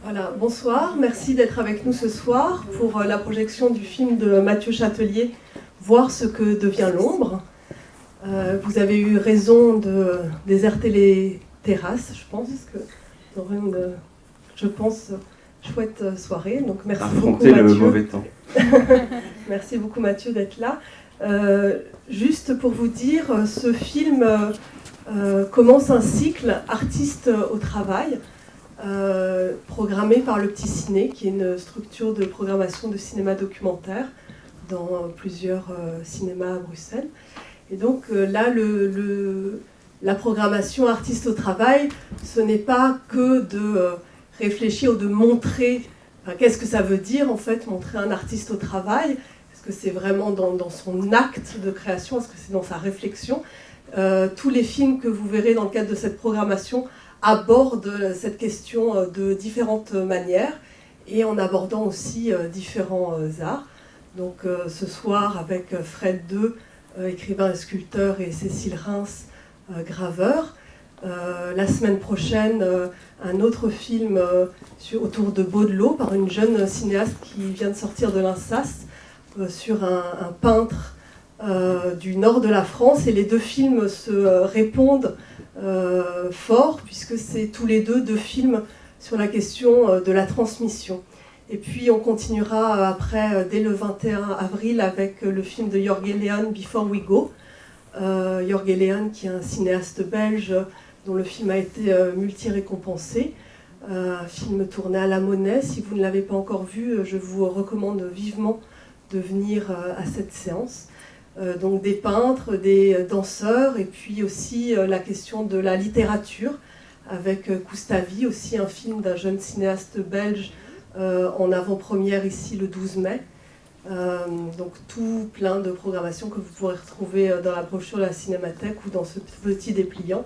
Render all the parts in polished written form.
Voilà, bonsoir, merci d'être avec nous ce soir pour la projection du film de Mathieu Châtelier, Voir ce que devient l'ombre. Vous avez eu raison de déserter les terrasses, je pense, parce que nous aurons une, je pense, chouette soirée. Donc merci beaucoup Mathieu. Le mauvais temps. Merci beaucoup Mathieu d'être là. Juste pour vous dire, ce film commence un cycle Artistes au travail, programmé par le Petit Ciné, qui est une structure de programmation de cinéma documentaire dans plusieurs cinémas à Bruxelles. Et donc là, la programmation Artistes au travail, ce n'est pas que de réfléchir ou de montrer, qu'est-ce que ça veut dire en fait, montrer un artiste au travail. Est-ce que c'est vraiment dans son acte de création? Est-ce que c'est dans sa réflexion? Tous les films que vous verrez dans le cadre de cette programmation abordent cette question de différentes manières et en abordant aussi différents arts. Donc ce soir avec Fred II, écrivain et sculpteur, et Cécile Reims, graveur. La semaine prochaine, un autre film autour de Baudelot par une jeune cinéaste qui vient de sortir de l'INSAS sur un peintre du nord de la France. Et les deux films se répondent fort, puisque c'est tous les deux films sur la question de la transmission. Et puis on continuera après, dès le 21 avril, avec le film de Jorge Leon, Before We Go. Jorge Leon, qui est un cinéaste belge dont le film a été multi-récompensé. Un film tourné à la Monnaie. Si vous ne l'avez pas encore vu, je vous recommande vivement de venir à cette séance. Donc des peintres, des danseurs, et puis aussi la question de la littérature, avec Koustavi, aussi un film d'un jeune cinéaste belge, en avant-première ici le 12 mai. Donc tout plein de programmations que vous pourrez retrouver dans la brochure de la Cinémathèque ou dans ce petit dépliant.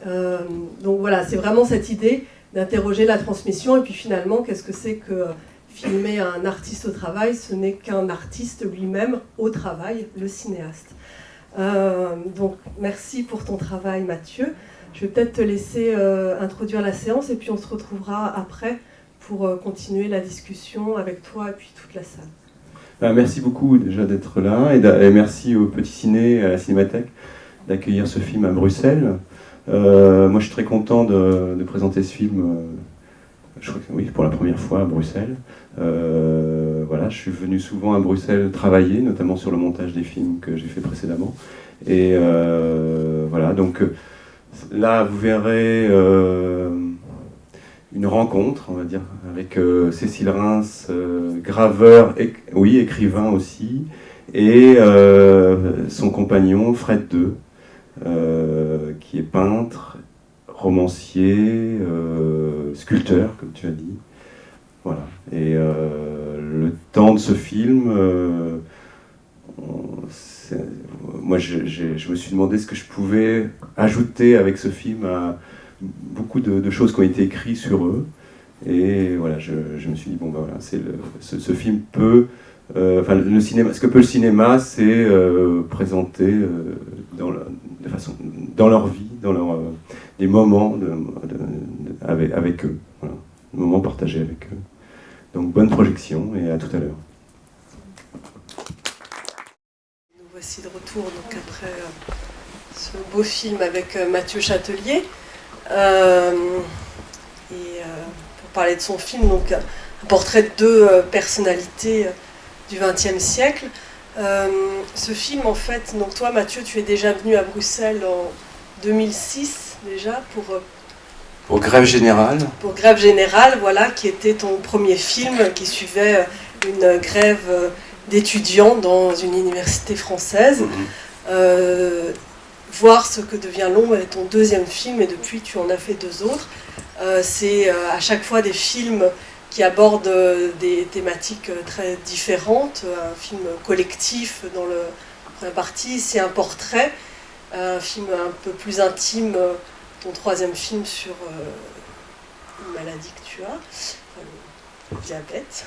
Donc voilà, c'est vraiment cette idée d'interroger la transmission, et puis finalement, qu'est-ce que c'est que filmer un artiste au travail? Ce n'est qu'un artiste lui-même au travail, le cinéaste. Donc merci pour ton travail Mathieu. Je vais peut-être te laisser introduire la séance, et puis on se retrouvera après pour continuer la discussion avec toi et puis toute la salle. Merci beaucoup déjà d'être là, et merci au Petit Ciné, à la Cinémathèque, d'accueillir ce film à Bruxelles. Moi je suis très content de présenter ce film, je crois que oui, pour la première fois à Bruxelles. Voilà, je suis venu souvent à Bruxelles travailler, notamment sur le montage des films que j'ai fait précédemment. Et voilà, donc là vous verrez une rencontre, on va dire, avec Cécile Reims, graveur, écrivain aussi, et son compagnon Fred II, qui est peintre, romancier, sculpteur, comme tu as dit. Voilà. Et le temps de ce film, moi je me suis demandé ce que je pouvais ajouter avec ce film à beaucoup de choses qui ont été écrites sur eux. Et voilà, je me suis dit, bon ben voilà, ce film peut... le cinéma, ce que peut le cinéma, c'est présenter dans leur vie, dans des moments avec eux, voilà, des moments partagés avec eux. Donc bonne projection et à tout à l'heure. Nous voici de retour donc après ce beau film avec Mathieu Châtelier. Pour parler de son film, donc un portrait de deux personnalités du XXe siècle. Ce film, en fait, donc toi Mathieu, tu es déjà venu à Bruxelles en 2006 déjà pour Grève Générale. Pour Grève Générale, voilà, qui était ton premier film qui suivait une grève d'étudiants dans une université française. Voir ce que devient l'ombre est ton deuxième film, et depuis tu en as fait deux autres. C'est à chaque fois des films qui aborde des thématiques très différentes, un film collectif dans la première partie, c'est un portrait, un film un peu plus intime, ton troisième film sur une maladie que tu as, le diabète,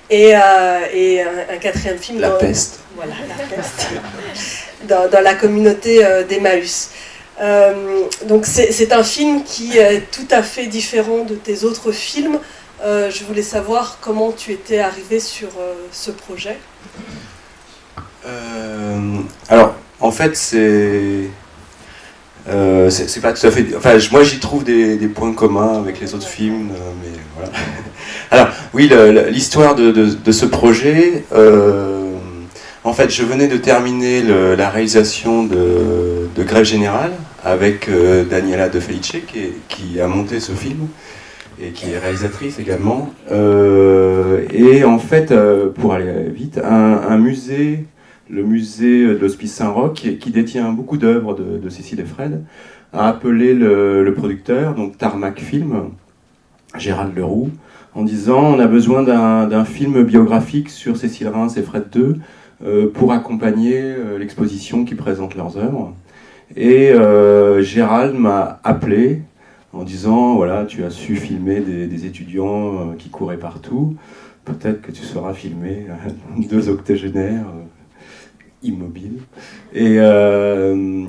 et un quatrième film... La peste. Voilà, la peste, dans la communauté d'Emmaüs. Donc c'est un film qui est tout à fait différent de tes autres films, Je voulais savoir comment tu étais arrivé sur ce projet. Alors, en fait, c'est pas tout à fait. Enfin, moi, j'y trouve des points communs avec les autres films, mais voilà. Alors, oui, l'histoire de ce projet. En fait, je venais de terminer la réalisation de Grève Générale avec Daniela De Felice, qui a monté ce film et qui est réalisatrice également. Et en fait, pour aller vite, un musée, le musée de l'Hospice Saint-Roch, qui détient beaucoup d'œuvres de Cécile et Fred, a appelé le producteur, donc Tarmac Film, Gérald Leroux, en disant on a besoin d'un film biographique sur Cécile Reims et Fred II pour accompagner l'exposition qui présente leurs œuvres. Et Gérald m'a appelé en disant voilà, tu as su filmer des étudiants qui couraient partout, peut-être que tu sauras filmer 2 octogénaires immobiles. Et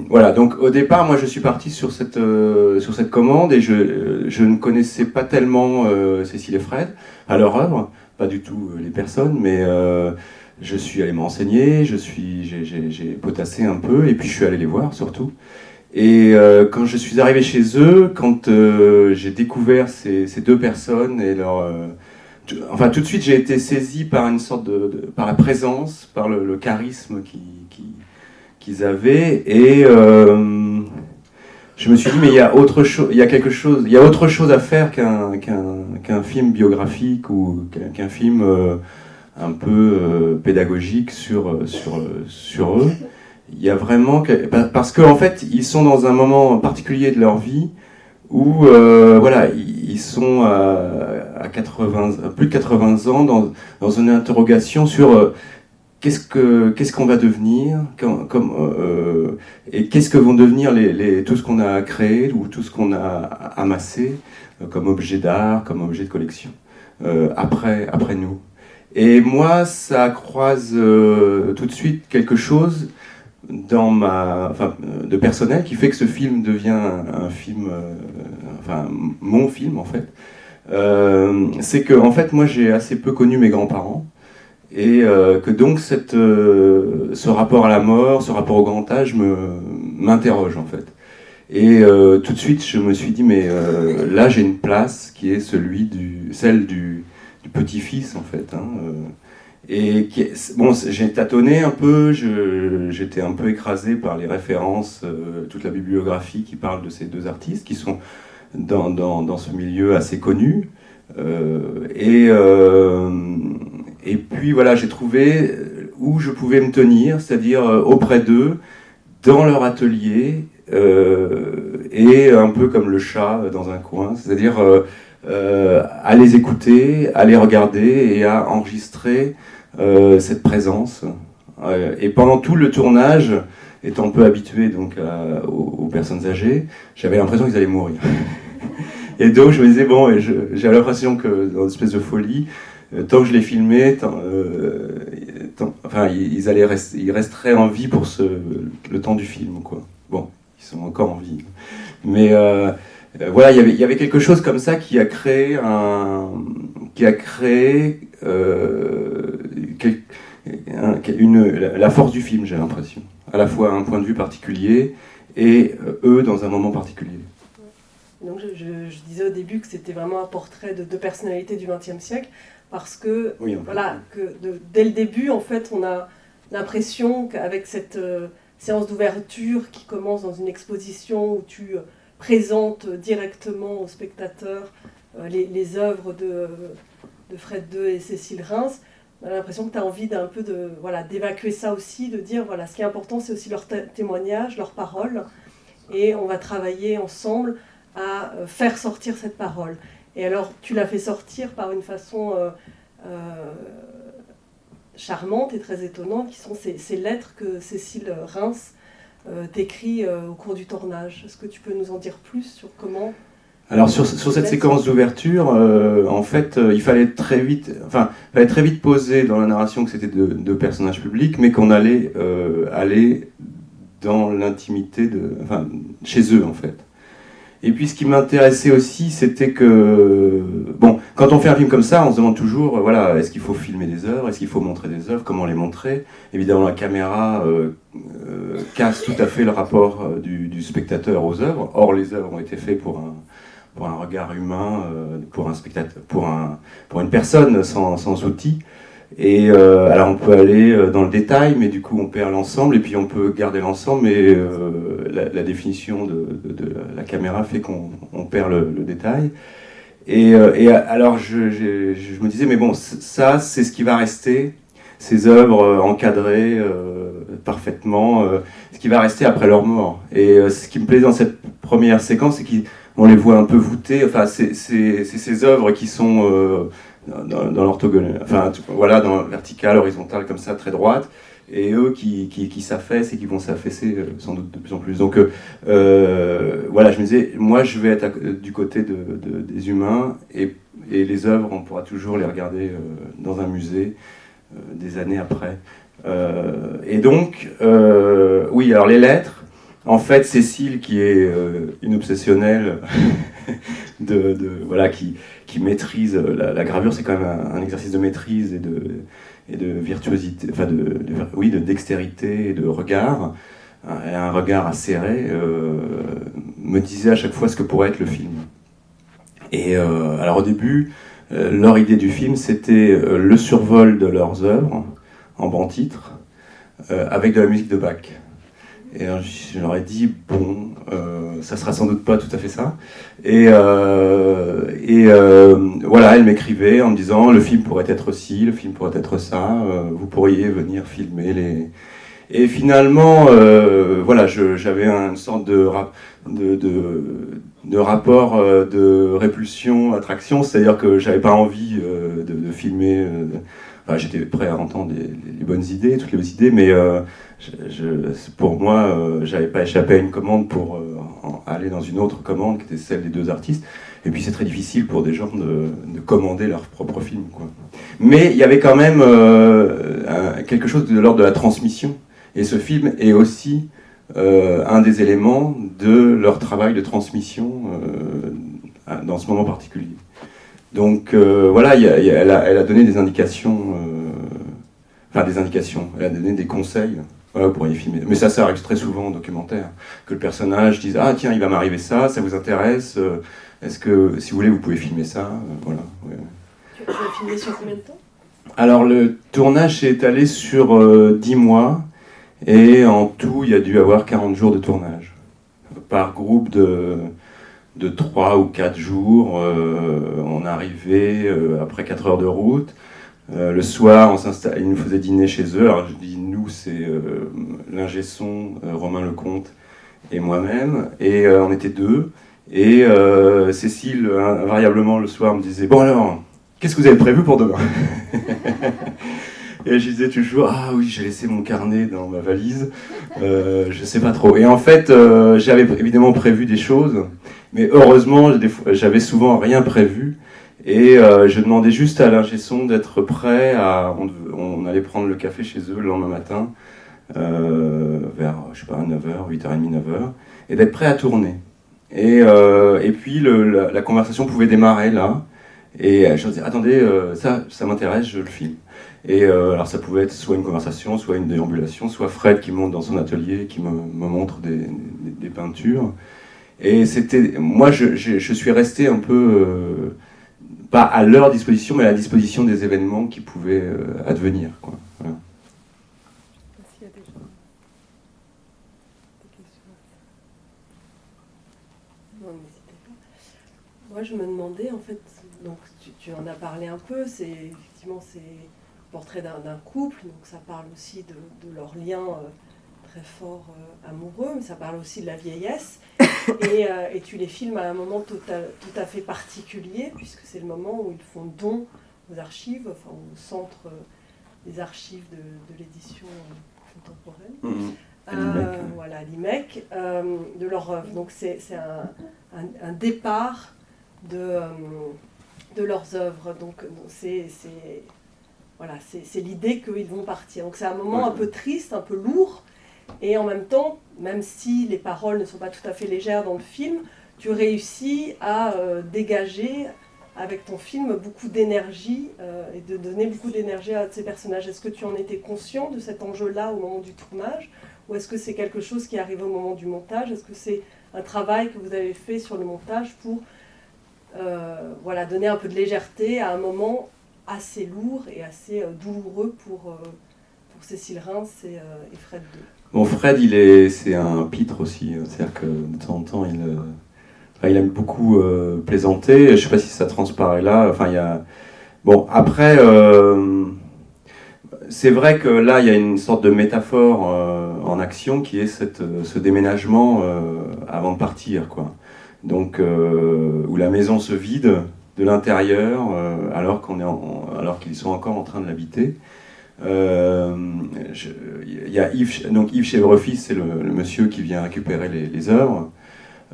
voilà, donc au départ, moi je suis parti sur cette commande et je ne connaissais pas tellement Cécile et Fred à leur œuvre, pas du tout les personnes, mais je suis allé m'enseigner, j'ai potassé un peu et puis je suis allé les voir surtout. Et quand je suis arrivé chez eux, quand j'ai découvert ces 2 personnes et enfin, tout de suite, j'ai été saisi par une sorte par la présence, par le charisme qu'ils avaient. Et je me suis dit, mais il y a autre chose, il y a quelque chose, il y a autre chose à faire qu'un film biographique ou qu'un film un peu pédagogique sur eux. Il y a vraiment parce qu'en fait, ils sont dans un moment particulier de leur vie où voilà, ils sont à 80, plus de 80 ans dans une interrogation sur qu'est-ce qu'on va devenir, et qu'est-ce que vont devenir tout ce qu'on a créé ou tout ce qu'on a amassé comme objet d'art, comme objet de collection après nous. Et moi, ça croise tout de suite quelque chose de personnel qui fait que ce film devient un film, mon film en fait. C'est que en fait moi j'ai assez peu connu mes grands-parents et que donc ce rapport à la mort, ce rapport au grand âge m'interroge en fait. Et tout de suite je me suis dit mais là j'ai une place qui est celle du petit-fils en fait. Et bon, j'ai tâtonné un peu, j'étais un peu écrasé par les références, toute la bibliographie qui parle de ces 2 artistes qui sont dans ce milieu assez connu. Et puis voilà, j'ai trouvé où je pouvais me tenir, c'est-à-dire auprès d'eux, dans leur atelier, et un peu comme le chat dans un coin, c'est-à-dire à les écouter, à les regarder et à enregistrer cette présence. Et pendant tout le tournage, étant peu habitué donc aux personnes âgées, j'avais l'impression qu'ils allaient mourir. Et donc je me disais bon, et j'avais l'impression que dans une espèce de folie, tant que je les filmais, ils resteraient en vie pour le temps du film, quoi. Bon, ils sont encore en vie, mais voilà, il y avait quelque chose comme ça qui a créé la force du film, j'ai l'impression. À la fois un point de vue particulier et eux dans un moment particulier. Donc je disais au début que c'était vraiment un portrait de 2 personnalités du XXe siècle, parce que, oui, voilà, dès le début, en fait, on a l'impression qu'avec cette séance d'ouverture qui commence dans une exposition où tu présentes directement aux spectateurs les œuvres de Fred II et Cécile Reims, on a l'impression que tu as envie d'un peu d'évacuer ça aussi, de dire voilà, ce qui est important, c'est aussi leur témoignage, leurs paroles, et on va travailler ensemble à faire sortir cette parole. Et alors, tu l'as fait sortir par une façon charmante et très étonnante, qui sont ces lettres que Cécile Reims t'écrit au cours du tournage. Est-ce que tu peux nous en dire plus sur comment... Alors sur cette séquence d'ouverture, en fait, il fallait très vite poser dans la narration que c'était 2 personnages publics, mais qu'on allait aller dans l'intimité chez eux en fait. Et puis ce qui m'intéressait aussi, c'était que, bon, quand on fait un film comme ça, on se demande toujours, voilà, est-ce qu'il faut filmer des œuvres, est-ce qu'il faut montrer des œuvres, comment les montrer. Évidemment, la caméra casse tout à fait le rapport du spectateur aux œuvres. Or, les œuvres ont été faites pour un regard humain, pour un spectateur, pour une personne sans outils. Et alors on peut aller dans le détail, mais du coup on perd l'ensemble, et puis on peut garder l'ensemble, mais la définition de la caméra fait qu'on perd le détail. Et alors je me disais, mais bon, ça c'est ce qui va rester, ces œuvres encadrées parfaitement, ce qui va rester après leur mort. Et ce qui me plaît dans cette première séquence, c'est qu'on les voit un peu voûtées, enfin c'est ces œuvres qui sont... dans l'orthogonale, enfin voilà, dans verticale, horizontale, comme ça, très droite, et eux qui s'affaissent et qui vont s'affaisser sans doute de plus en plus. Donc voilà, je me disais, moi je vais être du côté des humains, et les œuvres, on pourra toujours les regarder dans un musée des années après. Et donc, oui, alors les lettres, en fait, Cécile, qui est une obsessionnelle voilà, qui maîtrise la gravure, c'est quand même un exercice de maîtrise et de virtuosité, enfin oui, de dextérité et de regard, et un regard acéré, me disait à chaque fois ce que pourrait être le film. Et alors au début, leur idée du film, c'était le survol de leurs œuvres en banc titre, avec de la musique de Bach. Et je leur ai dit, bon, ça sera sans doute pas tout à fait ça. Et voilà, elle m'écrivait en me disant, le film pourrait être ci, le film pourrait être ça, vous pourriez venir filmer les... Et finalement, voilà, j'avais une sorte de rapport de répulsion-attraction, c'est-à-dire que j'avais pas envie de filmer... Enfin, j'étais prêt à entendre les bonnes idées, toutes les bonnes idées, mais pour moi, j'avais pas échappé à une commande pour aller dans une autre commande qui était celle des deux artistes. Et puis c'est très difficile pour des gens de commander leur propre film, quoi. Mais il y avait quand même quelque chose de l'ordre de la transmission. Et ce film est aussi un des éléments de leur travail de transmission dans ce moment particulier. Donc voilà, elle a donné des indications, elle a donné des conseils, voilà, vous pourriez filmer. Mais ça arrive très souvent en documentaire, que le personnage dise, ah tiens, il va m'arriver ça vous intéresse, est-ce que, si vous voulez, vous pouvez filmer ça, voilà. Ouais. Tu as filmé sur combien de temps ? Alors le tournage s'est étalé sur 10 mois, et en tout, il y a dû avoir 40 jours de tournage, par groupe de 3 ou 4 jours. On arrivait après 4 heures de route. Le soir, ils nous faisaient dîner chez eux. Alors je dis nous, c'est l'ingé son, Romain Lecomte et moi-même. Et on était deux. Et Cécile, invariablement le soir, me disait, bon alors, qu'est-ce que vous avez prévu pour demain ? Et je disais toujours, ah oui, j'ai laissé mon carnet dans ma valise, je sais pas trop. Et en fait, j'avais évidemment prévu des choses, mais heureusement, j'avais souvent rien prévu. Et je demandais juste à l'ingé son d'être prêt on allait prendre le café chez eux le lendemain matin, vers, je sais pas, 9h, 8h30, 9h, et d'être prêt à tourner. Et puis la conversation pouvait démarrer là, et je me disais, attendez, ça m'intéresse, je le filme. Et alors ça pouvait être soit une conversation, soit une déambulation, soit Fred qui monte dans son atelier, qui me montre des peintures. Et moi je suis resté un peu, pas à leur disposition, mais à la disposition des événements qui pouvaient advenir, quoi. Voilà. S'il y a des questions. Non, n'hésitez pas. Moi je me demandais, en fait, donc tu en as parlé un peu, effectivement c'est portrait d'un couple, donc ça parle aussi de leur lien très fort amoureux, mais ça parle aussi de la vieillesse, et tu les filmes à un moment tout à fait particulier, puisque c'est le moment où ils font don aux archives, enfin au centre des archives de l'édition contemporaine, voilà, l'IMEC, de leur œuvre. Donc c'est un départ de leurs œuvres, donc voilà, c'est l'idée qu'ils vont partir. Donc c'est un moment un peu triste, un peu lourd, et en même temps, même si les paroles ne sont pas tout à fait légères dans le film, tu réussis à dégager avec ton film beaucoup d'énergie et de donner beaucoup d'énergie à ces personnages. Est-ce que tu en étais conscient de cet enjeu-là au moment du tournage, ou est-ce que c'est quelque chose qui arrive au moment du montage? Est-ce que c'est un travail que vous avez fait sur le montage pour voilà, donner un peu de légèreté à un moment assez lourd et assez douloureux pour Cécile Reims et Fred II? Bon, Fred, c'est un pitre aussi, c'est-à-dire que de temps en temps, il aime beaucoup plaisanter. Je ne sais pas si ça transparaît là. Enfin, il y a... Bon, après, c'est vrai que là, il y a une sorte de métaphore en action qui est ce déménagement avant de partir, quoi. Donc, où la maison se vide de l'intérieur alors qu'ils sont encore en train de l'habiter. Il y a Yves Chèvrefils, c'est le monsieur qui vient récupérer les œuvres.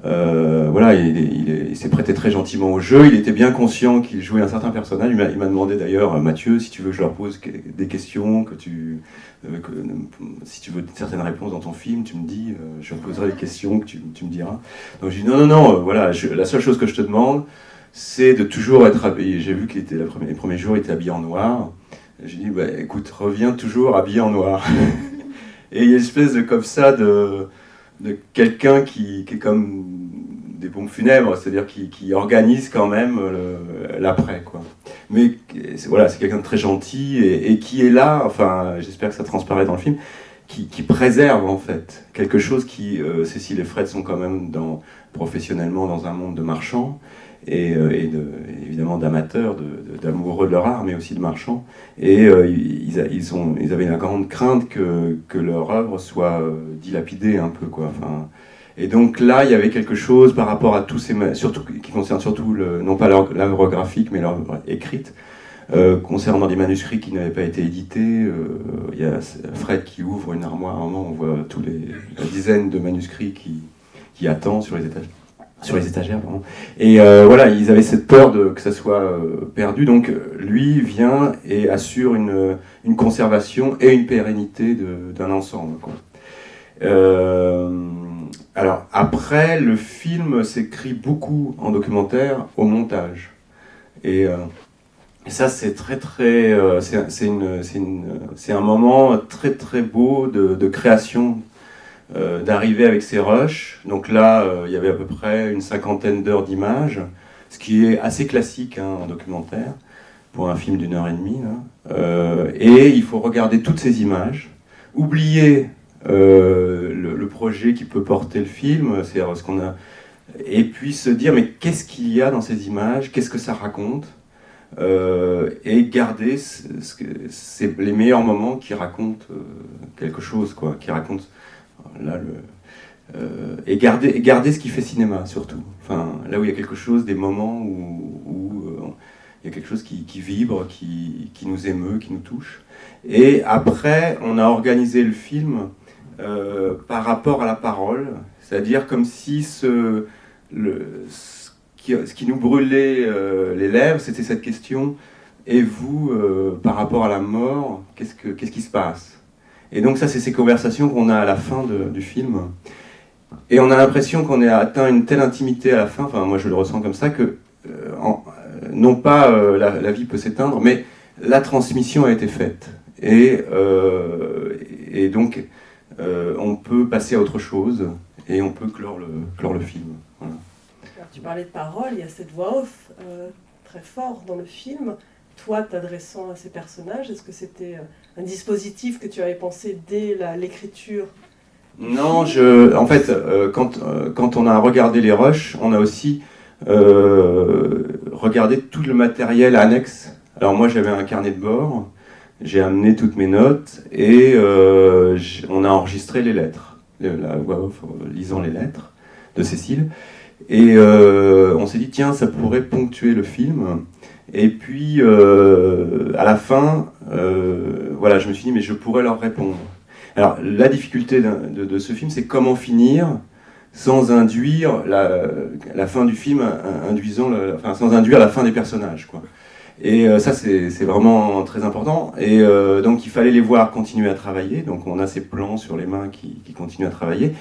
Voilà, il s'est prêté très gentiment au jeu. Il était bien conscient qu'il jouait un certain personnage. Il m'a demandé d'ailleurs, Mathieu, si tu veux que je leur pose des questions, si tu veux certaines réponses dans ton film, tu me dis, je leur poserai des questions que tu me diras. Donc j'ai dit non, voilà, la seule chose que je te demande, c'est de toujours être habillé. J'ai vu qu'il était les premiers jours, il était habillé en noir. J'ai dit, bah, écoute, reviens toujours habillé en noir. Et il y a une espèce de comme ça de quelqu'un qui est comme des pompes funèbres, c'est-à-dire qui organise quand même l'après, quoi. Mais voilà, c'est quelqu'un de très gentil et qui est là, enfin, j'espère que ça transparaît dans le film, qui préserve en fait quelque chose qui, Cécile et Fred sont quand même professionnellement dans un monde de marchands et évidemment d'amateurs, d'amoureux de leur art, mais aussi de marchands. Et ils avaient la grande crainte que leur œuvre soit dilapidée un peu, quoi. Enfin, et donc là, il y avait quelque chose par rapport à tous ces... surtout qui concerne surtout, non pas l'œuvre graphique, mais l'œuvre écrite, concernant des manuscrits qui n'avaient pas été édités. Il y a Fred qui ouvre une armoire, à un moment, on voit la dizaine de manuscrits qui attendent sur les étagères, pardon. Et voilà, ils avaient cette peur que ça soit perdu, donc lui vient et assure une conservation et une pérennité d'un ensemble, quoi. Alors après, le film s'écrit beaucoup en documentaire au montage, et ça c'est c'est un moment très très beau de création. D'arriver avec ses rushs. Donc là, il y avait à peu près une 50aine d'heures d'images, ce qui est assez classique en documentaire, pour un film d'1h30. Et il faut regarder toutes ces images, oublier le projet qui peut porter le film, c'est-à-dire ce qu'on a, et puis se dire, mais qu'est-ce qu'il y a dans ces images, qu'est-ce que ça raconte, et garder les meilleurs moments qui racontent quelque chose, quoi, qui racontent là, et garder ce qui fait cinéma, surtout. Enfin, là où il y a quelque chose, des moments où il y a quelque chose qui vibre, qui nous émeut, qui nous touche. Et après, on a organisé le film par rapport à la parole, c'est-à-dire comme si ce qui nous brûlait les lèvres, c'était cette question, et vous, par rapport à la mort, qu'est-ce qui se passe? Et donc ça, c'est ces conversations qu'on a à la fin du film. Et on a l'impression qu'on a atteint une telle intimité à la fin, enfin moi je le ressens comme ça, que non pas la vie peut s'éteindre, mais la transmission a été faite. Et donc on peut passer à autre chose, et on peut clore le film. Voilà. Alors, tu parlais de parole, il y a cette voix off très forte dans le film. Toi, t'adressant à ces personnages, est-ce que c'était un dispositif que tu avais pensé dès l'écriture? Non, en fait, quand on a regardé les rushs, on a aussi regardé tout le matériel annexe. Alors moi, j'avais un carnet de bord, j'ai amené toutes mes notes, et on a enregistré les lettres, la voix off, lisant les lettres de Cécile. Et on s'est dit, tiens, ça pourrait ponctuer le film. Et puis, à la fin, voilà, je me suis dit, mais je pourrais leur répondre. Alors, la difficulté de ce film, c'est comment finir sans induire la fin du film, sans induire la fin des personnages, quoi. Et ça, c'est vraiment très important. Et donc, il fallait les voir continuer à travailler. Donc, on a ces plans sur les mains qui continuent à travailler.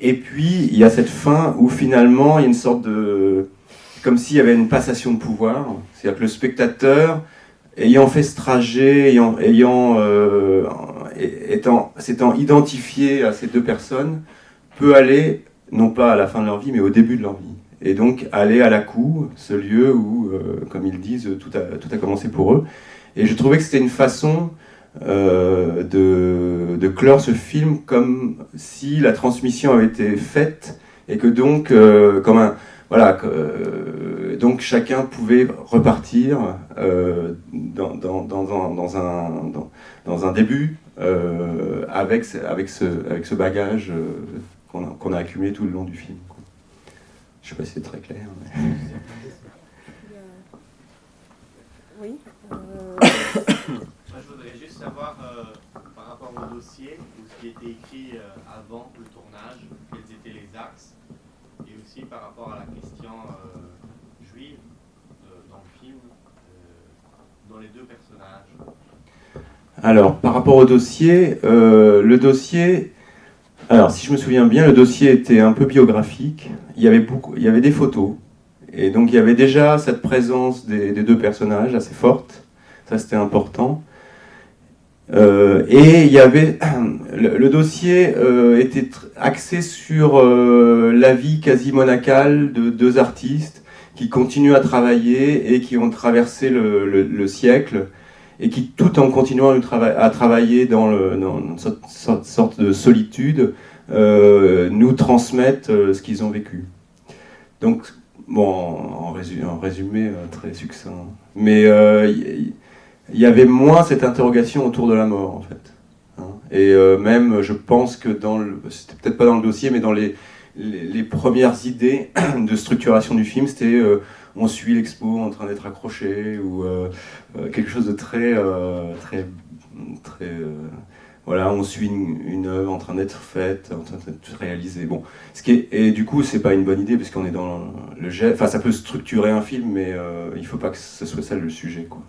Et puis, il y a cette fin où finalement, il y a une sorte de... comme s'il y avait une passation de pouvoir. C'est-à-dire que le spectateur, ayant fait ce trajet, s'étant identifié à ces deux personnes, peut aller, non pas à la fin de leur vie, mais au début de leur vie. Et donc aller à la cour, ce lieu où, comme ils disent, tout a commencé pour eux. Et je trouvais que c'était une façon de clore ce film comme si la transmission avait été faite et que donc, voilà, donc chacun pouvait repartir dans un début avec ce bagage qu'on a accumulé tout le long du film. Je ne sais pas si c'est très clair. Mais... Oui. Moi, je voudrais juste savoir, par rapport au dossier, ou ce qui était écrit avant le tournage, quels étaient les axes, et aussi par rapport à la question juive dans le film, dans les deux personnages. Alors, par rapport au dossier, le dossier... Alors, si je me souviens bien, le dossier était un peu biographique. Il y avait des photos. Et donc, il y avait déjà cette présence des deux personnages assez forte. Ça, c'était important. Et il y avait... Le dossier était axé sur la vie quasi monacale de deux artistes qui continuent à travailler et qui ont traversé le siècle et qui, tout en continuant à travailler dans une sorte de solitude, nous transmettent ce qu'ils ont vécu. Donc, bon, en résumé très succinct. Mais il y avait moins cette interrogation autour de la mort, en fait. Hein. Et même, je pense que c'était peut-être pas dans le dossier, mais dans les premières idées de structuration du film, c'était on suit l'expo en train d'être accroché, ou quelque chose de très voilà, on suit une œuvre en train d'être faite, en train d'être réalisée. Bon, et du coup, c'est pas une bonne idée, parce qu'on est dans le jet. Enfin, ça peut structurer un film, mais il faut pas que ce soit ça le sujet, quoi.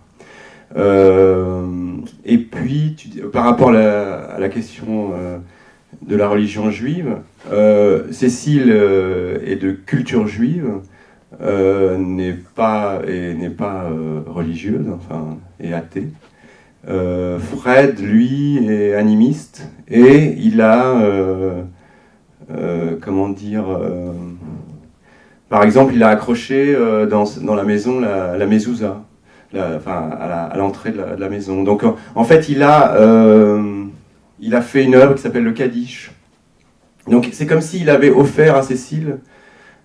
Et puis, par rapport à la question de la religion juive, Cécile est de culture juive, n'est pas religieuse, enfin, est athée. Fred, lui, est animiste et il a, comment dire, par exemple, il a accroché dans la maison la mezouza, à l'entrée de la maison. Donc, en fait, il a fait une œuvre qui s'appelle le Kaddish. Donc, c'est comme s'il avait offert à Cécile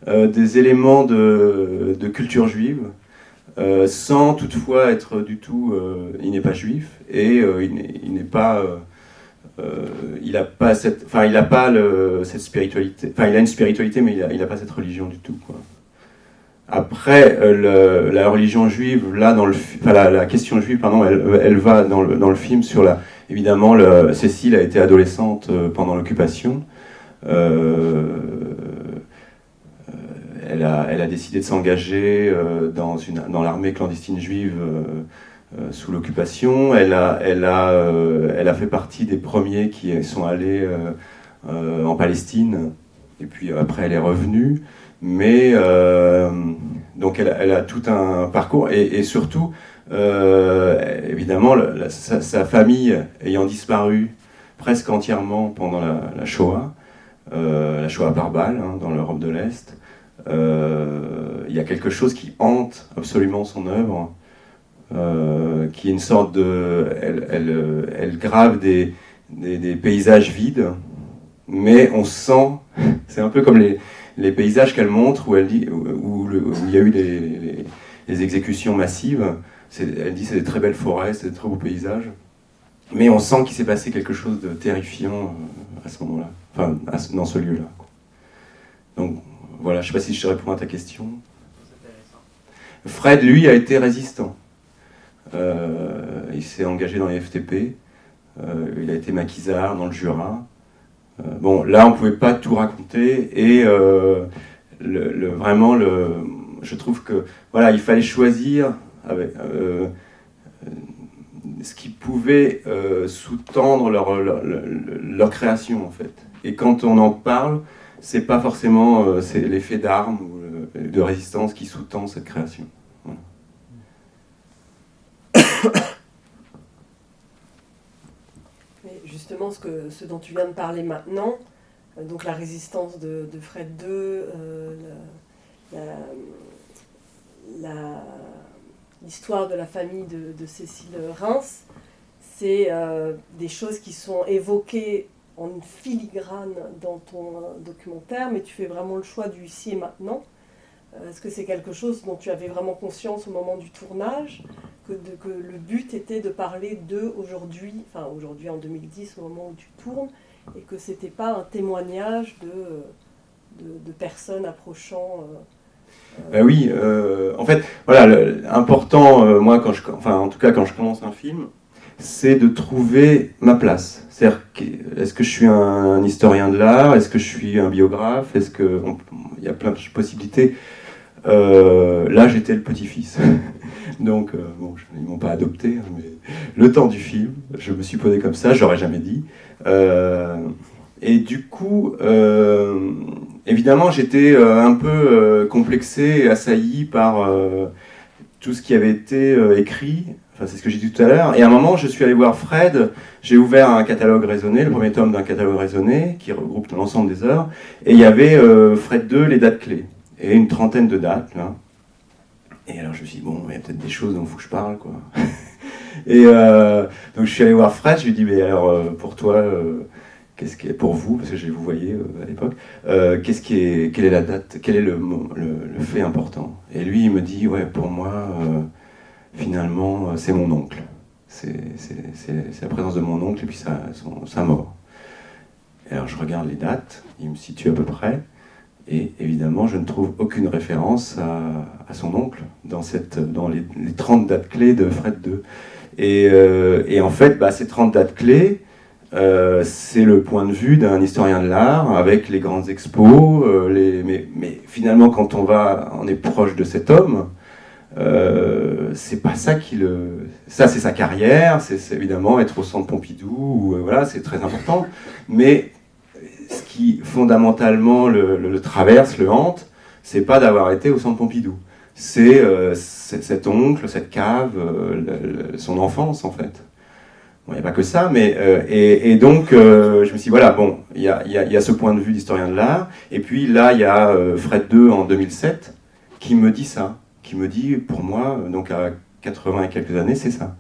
des éléments de culture juive. Sans toutefois être du tout, il n'est pas juif et il n'est pas, il a pas cette, enfin il a pas cette spiritualité, enfin il a une spiritualité mais il a pas cette religion du tout, quoi. Après la religion juive, là dans la question juive, pardon, elle va dans le film sur évidemment Cécile a été adolescente pendant l'occupation. Elle a décidé de s'engager dans l'armée clandestine juive sous l'occupation. Elle a fait partie des premiers qui sont allés en Palestine, et puis après elle est revenue. Mais donc elle a tout un parcours, et surtout, évidemment, sa famille ayant disparu presque entièrement pendant la Shoah par balle, hein, dans l'Europe de l'Est. Il y a quelque chose qui hante absolument son œuvre, qui est une sorte de... Elle grave des paysages vides, mais on sent... C'est un peu comme les paysages qu'elle montre, où il y a eu les exécutions massives. Elle dit que c'est des très belles forêts, c'est des très beaux paysages, mais on sent qu'il s'est passé quelque chose de terrifiant à ce moment-là, enfin, dans ce lieu-là. Donc, voilà, je ne sais pas si je réponds à ta question. Fred, lui, a été résistant. Il s'est engagé dans les FTP. Il a été maquisard dans le Jura. Bon, là, on ne pouvait pas tout raconter. Et vraiment, je trouve que voilà, il fallait choisir ce qui pouvait sous-tendre leur création, en fait. Et quand on en parle, c'est pas forcément c'est l'effet d'armes ou de résistance qui sous-tend cette création. Voilà. Mais justement, ce dont tu viens de parler maintenant, donc la résistance de Fred II, l'histoire de la famille de Cécile Reims, c'est des choses qui sont évoquées en filigrane dans ton documentaire, mais tu fais vraiment le choix du ici et maintenant. Est-ce que c'est quelque chose dont tu avais vraiment conscience au moment du tournage, que le but était de parler d'eux aujourd'hui, enfin aujourd'hui en 2010, au moment où tu tournes, et que c'était pas un témoignage de personnes approchant... Oui, en fait, voilà, important, moi, en tout cas quand je commence un film, c'est de trouver ma place. C'est-à-dire, est-ce que je suis un historien de l'art? Est-ce que je suis un biographe? Il y a plein de possibilités. Là, j'étais le petit-fils. Donc, bon, ils m'ont pas adopté, hein, mais le temps du film, je me suis posé comme ça, j'aurais jamais dit. Et du coup, évidemment, j'étais un peu complexé et assailli par tout ce qui avait été écrit. Enfin, c'est ce que j'ai dit tout à l'heure. Et à un moment, je suis allé voir Fred. J'ai ouvert un catalogue raisonné, le premier tome d'un catalogue raisonné, qui regroupe l'ensemble des œuvres. Et il y avait Fred II, les dates clés. Et une trentaine de dates, là. Et alors, je me suis dit, bon, il y a peut-être des choses dont il faut que je parle, quoi. Et donc, je suis allé voir Fred. Je lui ai dit, mais alors, pour toi, qu'est-ce qui est pour vous, parce que je vous voyais à l'époque, quelle est la date, quel est le fait important? Et lui, il me dit, ouais, pour moi... finalement, c'est mon oncle. C'est la présence de mon oncle et puis sa mort. Et alors je regarde les dates, il me situe à peu près, et évidemment je ne trouve aucune référence à son oncle dans les 30 dates clés de Fred II. Et en fait, ces 30 dates clés, c'est le point de vue d'un historien de l'art avec les grandes expos, mais finalement quand on est proche de cet homme, c'est pas ça ça c'est sa carrière, c'est évidemment être au centre Pompidou, voilà, c'est très important, mais ce qui fondamentalement le traverse, le hante, c'est pas d'avoir été au centre Pompidou, c'est cet oncle, cette cave, son enfance en fait. Bon, il n'y a pas que ça, mais et donc je me suis dit, voilà, bon, il y a ce point de vue d'historien de l'art, et puis là il y a Fred II en 2007 qui me dit ça. Qui me dit, pour moi, donc à 80 et quelques années, c'est ça.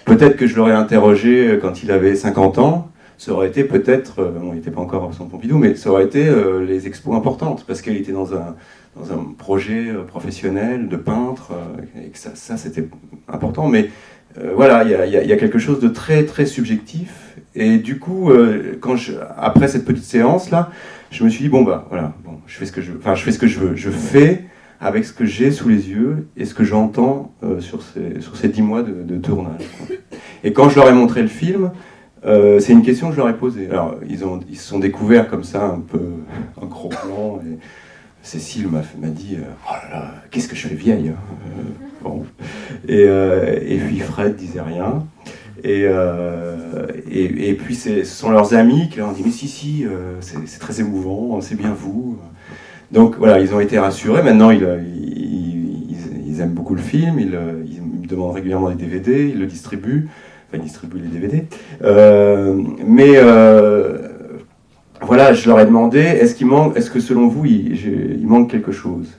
Peut-être que je l'aurais interrogé quand il avait 50 ans, ça aurait été peut-être, bon, il n'était pas encore au Centre Pompidou, mais ça aurait été les expos importantes, parce qu'il était dans un projet professionnel de peintre, et que ça c'était important, mais voilà, il y a quelque chose de très, très subjectif, et du coup, après cette petite séance-là, je me suis dit, bon, voilà, bon, je fais ce que je veux, je fais avec ce que j'ai sous les yeux et ce que j'entends sur ces 10 mois de tournage. Quoi. Et quand je leur ai montré le film, c'est une question que je leur ai posée. Alors, ils se sont découverts comme ça, un peu en gros plan. Et Cécile m'a dit oh là là, qu'est-ce que je fais vieille hein bon. Et puis Fred disait rien. Et puis ce sont leurs amis qui leur ont dit mais si, c'est très émouvant, c'est bien vous. Donc voilà, ils ont été rassurés. Maintenant, ils aiment beaucoup le film. Ils me demandent régulièrement des DVD. Ils le distribuent. Enfin, ils distribuent les DVD. Voilà, je leur ai demandé est-ce que selon vous, il manque quelque chose?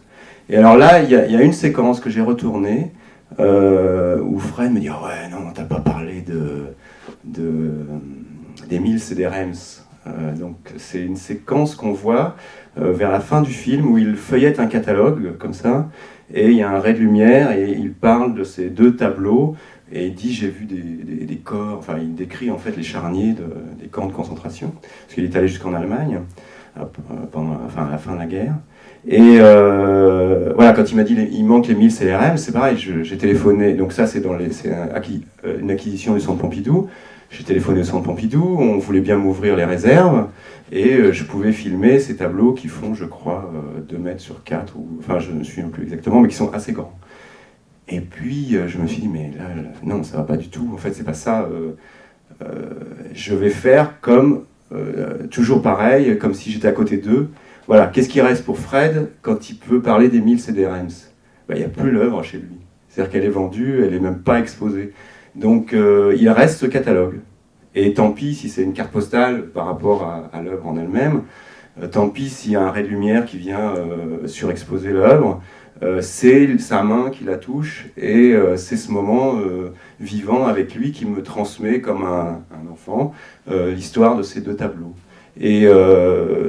Et alors là, il y a une séquence que j'ai retournée où Fred me dit oh ouais, non, t'as pas parlé des Mills et des Reims. Donc c'est une séquence qu'on voit vers la fin du film où il feuillette un catalogue comme ça et il y a un ray de lumière et il parle de ces deux tableaux et il dit j'ai vu des corps, enfin il décrit en fait les charniers des camps de concentration parce qu'il est allé jusqu'en Allemagne à la fin de la guerre et voilà, quand il m'a dit il manque les Mills et les Reims, c'est pareil, j'ai téléphoné, donc ça c'est une acquisition du Centre Pompidou. J'ai téléphoné au Centre Pompidou, on voulait bien m'ouvrir les réserves, et je pouvais filmer ces tableaux qui font, je crois, 2 mètres sur 4, enfin je ne me souviens plus exactement, mais qui sont assez grands. Et puis je me suis dit, mais là, non, ça va pas du tout, en fait c'est pas ça, je vais faire comme, toujours pareil, comme si j'étais à côté d'eux, voilà, qu'est-ce qui reste pour Fred quand il peut parler des Mills et des Reims? Il n'y a plus l'œuvre chez lui. C'est-à-dire qu'elle est vendue, elle n'est même pas exposée. Donc il reste ce catalogue. Et tant pis si c'est une carte postale par rapport à l'œuvre en elle-même, tant pis s'il y a un ray de lumière qui vient surexposer l'œuvre, c'est sa main qui la touche, et c'est ce moment vivant avec lui qui me transmet comme un enfant l'histoire de ces deux tableaux. Et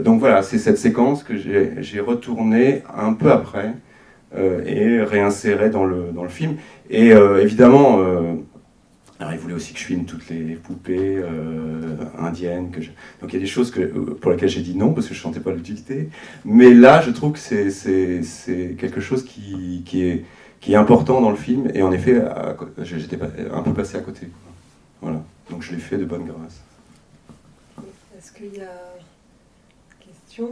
donc voilà, c'est cette séquence que j'ai retournée un peu après et réinsérée dans le film. Et évidemment, alors il voulait aussi que je filme toutes les poupées indiennes. Donc il y a des choses pour lesquelles j'ai dit non, parce que je ne sentais pas l'utilité. Mais là, je trouve que c'est quelque chose qui est important dans le film. Et en effet, j'étais un peu passé à côté, quoi. Voilà. Donc je l'ai fait de bonne grâce. Est-ce qu'il y a une question?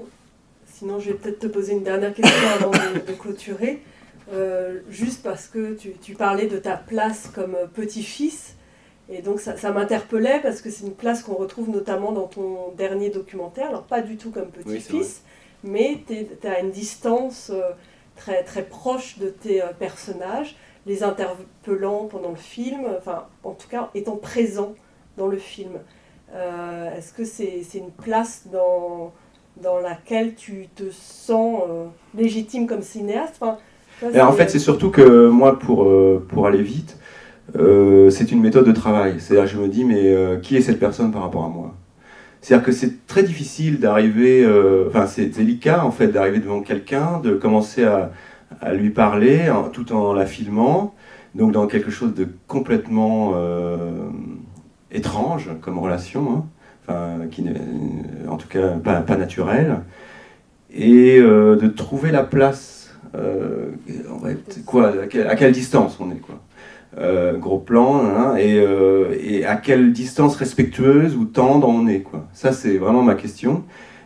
Sinon, je vais peut-être te poser une dernière question avant de clôturer. Juste parce que tu parlais de ta place comme petit-fils. Et donc ça m'interpellait parce que c'est une place qu'on retrouve notamment dans ton dernier documentaire. Alors pas du tout comme petit-fils, oui, mais tu as une distance très, très proche de tes personnages, les interpellant pendant le film, enfin en tout cas étant présent dans le film. Est-ce que c'est une place dans laquelle tu te sens légitime comme cinéaste? Enfin, en fait, c'est surtout que moi, pour aller vite, c'est une méthode de travail. C'est-à-dire, je me dis, mais qui est cette personne par rapport à moi? C'est-à-dire que c'est très difficile d'arriver, c'est délicat en fait d'arriver devant quelqu'un, de commencer à lui parler tout en la filmant, donc dans quelque chose de complètement étrange comme relation, hein, qui n'est en tout cas pas naturelle, et de trouver la place, à quelle distance on est, quoi. Gros plan, hein, et à quelle distance respectueuse ou tendre on est, quoi. Ça, c'est vraiment ma question.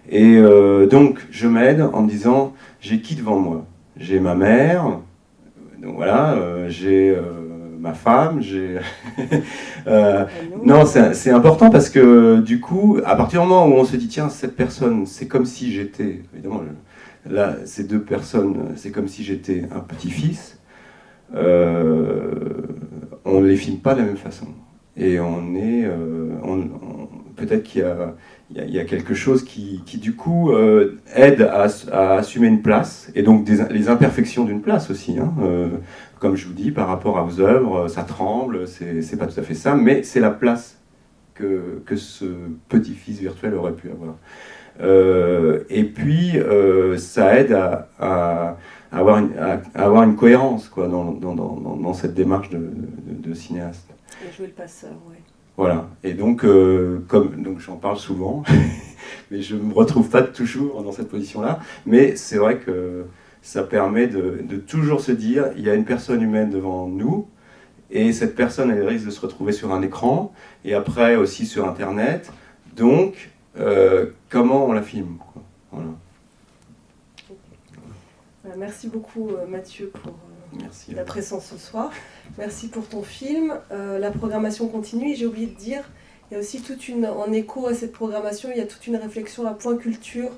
Et donc, je m'aide en me disant, j'ai qui devant moi? J'ai ma mère, donc voilà, j'ai ma femme, j'ai... non, c'est important parce que, du coup, à partir du moment où on se dit, tiens, cette personne, c'est comme si j'étais... Évidemment, là, ces deux personnes, c'est comme si j'étais un petit-fils. On ne les filme pas de la même façon. Et peut-être qu'il y a quelque chose qui du coup, aide à assumer une place, et donc les imperfections d'une place aussi. Hein. Comme je vous dis, par rapport à vos œuvres, ça tremble, c'est pas tout à fait ça, mais c'est la place que ce petit-fils virtuel aurait pu avoir. Et puis, ça aide à avoir une cohérence, quoi, dans cette démarche de cinéaste. Et jouer le passeur, oui. Voilà. Et donc, donc j'en parle souvent, mais je ne me retrouve pas toujours dans cette position-là. Mais c'est vrai que ça permet de toujours se dire, il y a une personne humaine devant nous, et cette personne, elle risque de se retrouver sur un écran, et après aussi sur Internet. Donc, comment on la filme, quoi. Voilà. Merci beaucoup Mathieu pour ta présence ce soir. Merci pour ton film. La programmation continue, et j'ai oublié de dire, il y a aussi en écho à cette programmation, il y a toute une réflexion à Point Culture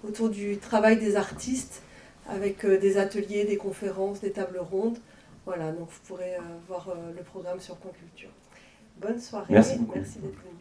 autour du travail des artistes, avec des ateliers, des conférences, des tables rondes. Voilà, donc vous pourrez voir le programme sur Point Culture. Bonne soirée, merci beaucoup. Merci d'être venu.